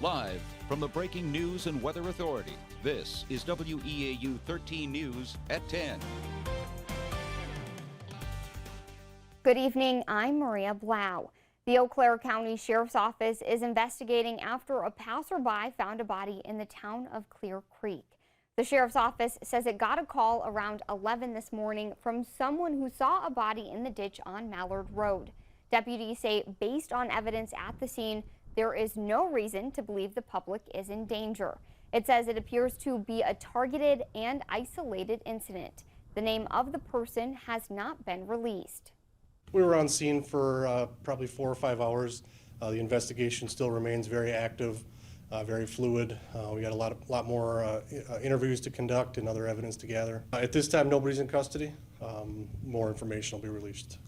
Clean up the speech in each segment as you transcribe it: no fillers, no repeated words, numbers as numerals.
Live from the Breaking News and Weather Authority, this is WEAU 13 News at 10. Good evening, I'm Maria Blau. The Eau Claire County Sheriff's Office is investigating after a passerby found a body in the town of Clear Creek. The Sheriff's Office says it got a call around 11 this morning from someone who saw a body in the ditch on Mallard Road. Deputies say based on evidence at the scene, there is no reason to believe the public is in danger. It says it appears to be a targeted and isolated incident. The name of the person has not been released. We were on scene for probably 4 or 5 hours. The investigation still remains very active, very fluid. We got a lot more interviews to conduct and other evidence to gather. At this time, nobody's in custody. More information will be released.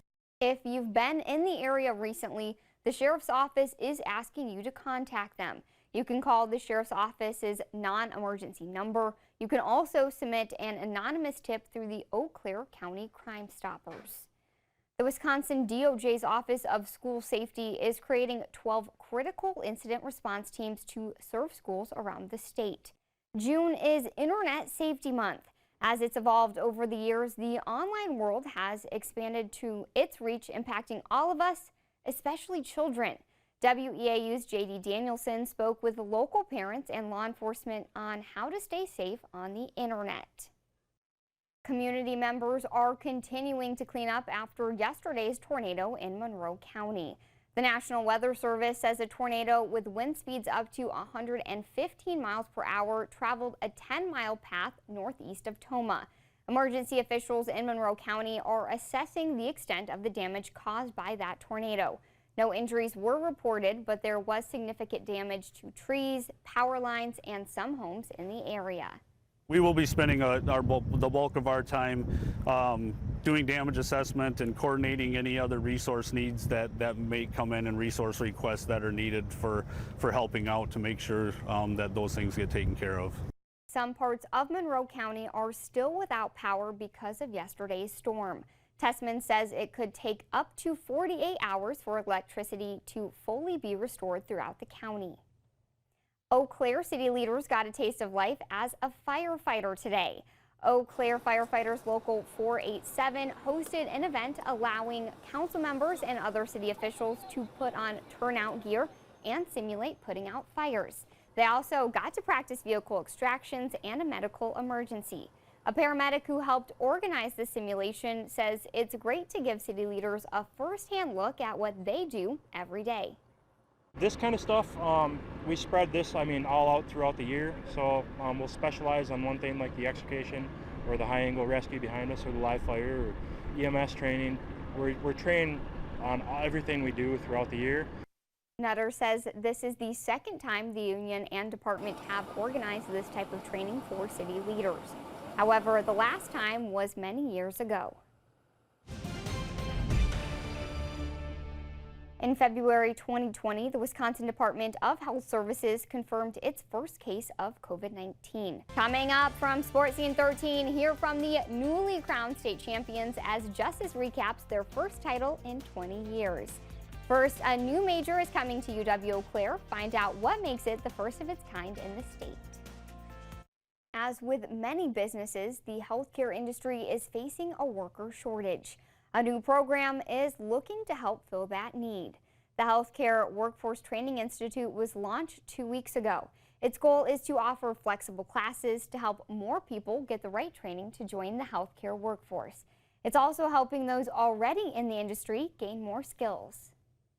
If you've been in the area recently, the Sheriff's Office is asking you to contact them. You can call the Sheriff's Office's non-emergency number. You can also submit an anonymous tip through the Eau Claire County Crime Stoppers. The Wisconsin DOJ's Office of School Safety is creating 12 critical incident response teams to serve schools around the state. June is Internet Safety Month. As it's evolved over the years, the online world has expanded to its reach, impacting all of us, especially children. WEAU's J.D. Danielson spoke with local parents and law enforcement on how to stay safe on the internet. Community members are continuing to clean up after yesterday's tornado in Monroe County. The National Weather Service says a tornado with wind speeds up to 115 miles per hour traveled a 10-mile path northeast of Toma. Emergency officials in Monroe County are assessing the extent of the damage caused by that tornado. No injuries were reported, but there was significant damage to trees, power lines, and some homes in the area. We will be spending the bulk of our time doing damage assessment and coordinating any other resource needs that may come in and resource requests that are needed for helping out to make sure that those things get taken care of. Some parts of Monroe County are still without power because of yesterday's storm. Tessman says it could take up to 48 hours for electricity to fully be restored throughout the county. Eau Claire city leaders got a taste of life as a firefighter today. Eau Claire Firefighters Local 487 hosted an event allowing council members and other city officials to put on turnout gear and simulate putting out fires. They also got to practice vehicle extractions and a medical emergency. A paramedic who helped organize the simulation says it's great to give city leaders a first-hand look at what they do every day. This kind of stuff, we spread this, all out throughout the year. So we'll specialize on one thing like the extrication or the high-angle rescue behind us or the live fire or EMS training. We're trained on everything we do throughout the year. Nutter says this is the second time the union and department have organized this type of training for city leaders. However, the last time was many years ago. In February 2020, the Wisconsin Department of Health Services confirmed its first case of COVID-19. Coming up from Sports Scene 13, hear from the newly crowned state champions as Justice recaps their first title in 20 years. First, a new major is coming to UW-Eau Claire. Find out what makes it the first of its kind in the state. As with many businesses, the healthcare industry is facing a worker shortage. A new program is looking to help fill that need. The Healthcare Workforce Training Institute was launched 2 weeks ago. Its goal is to offer flexible classes to help more people get the right training to join the healthcare workforce. It's also helping those already in the industry gain more skills.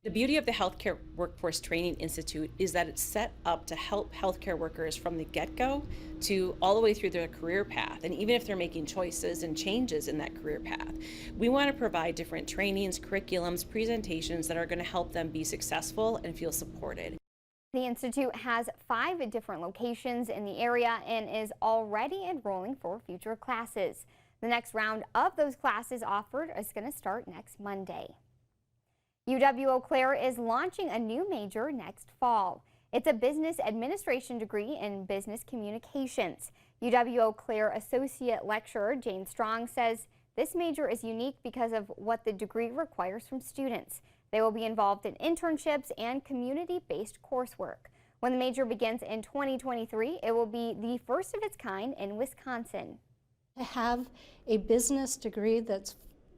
The beauty of the Healthcare Workforce Training Institute is that it's set up to help healthcare workers from the get-go to all the way through their career path, and even if they're making choices and changes in that career path. We want to provide different trainings, curriculums, presentations that are going to help them be successful and feel supported. The Institute has 5 different locations in the area and is already enrolling for future classes. The next round of those classes offered is going to start next Monday. UW-Eau Claire is launching a new major next fall. It's a business administration degree in business communications. UW-Eau Claire Associate Lecturer Jane Strong says this major is unique because of what the degree requires from students. They will be involved in internships and community-based coursework. When the major begins in 2023, it will be the first of its kind in Wisconsin. To have a business degree that's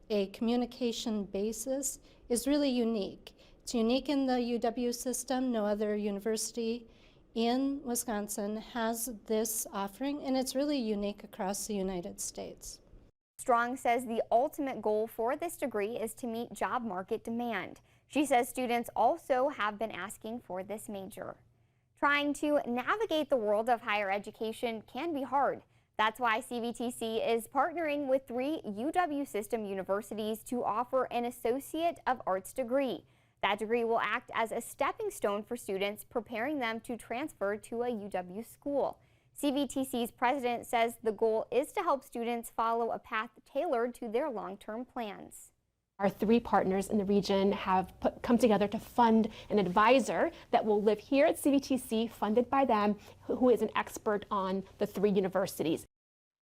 a communication basis is really unique. It's unique in the UW system. No other university in Wisconsin has this offering, and it's really unique across the United States. Strong says the ultimate goal for this degree is to meet job market demand. She says students also have been asking for this major. Trying to navigate the world of higher education can be hard. That's why CVTC is partnering with 3 UW system universities to offer an Associate of Arts degree. That degree will act as a stepping stone for students, preparing them to transfer to a UW school. CVTC's president says the goal is to help students follow a path tailored to their long-term plans. Our 3 partners in the region have come together to fund an advisor that will live here at CVTC, funded by them, who is an expert on the 3 universities.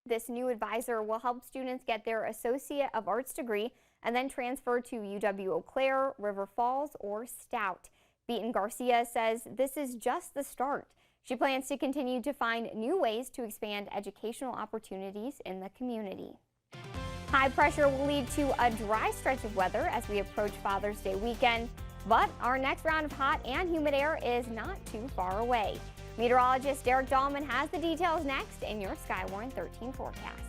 This new advisor will help students get their Associate of Arts degree and then transfer to UW Eau Claire, River Falls, or Stout. Beaton Garcia says this is just the start. She plans to continue to find new ways to expand educational opportunities in the community. High pressure will lead to a dry stretch of weather as we approach Father's Day weekend, but our next round of hot and humid air is not too far away. Meteorologist Derek Dahlman has the details next in your Skywarn 13 forecast.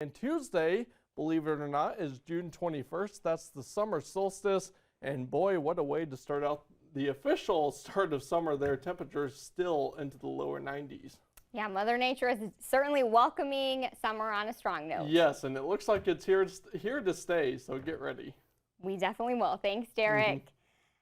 And Tuesday, believe it or not, is June 21st. That's the summer solstice, and boy, what a way to start out the official start of summer there. Temperatures still into the lower 90s. Yeah, Mother Nature is certainly welcoming summer on a strong note. Yes, and it looks like it's here to stay, so get ready. We definitely will. Thanks, Derek.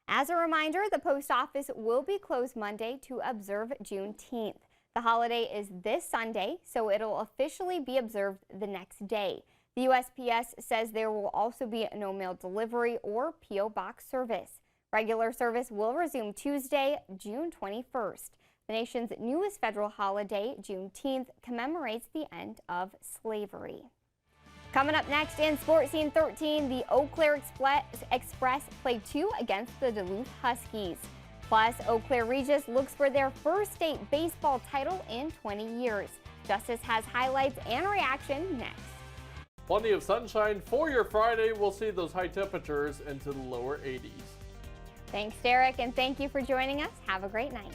As a reminder, the post office will be closed Monday to observe Juneteenth. The holiday is this Sunday, so it'll officially be observed the next day. The USPS says there will also be no mail delivery or P.O. box service. Regular service will resume Tuesday, June 21st. The nation's newest federal holiday, Juneteenth, commemorates the end of slavery. Coming up next in Sports Scene 13, the Eau Claire Express played 2 against the Duluth Huskies. Plus, Eau Claire Regis looks for their first state baseball title in 20 years. Justice has highlights and reaction next. Plenty of sunshine for your Friday. We'll see those high temperatures into the lower 80s. Thanks, Derek, and thank you for joining us. Have a great night.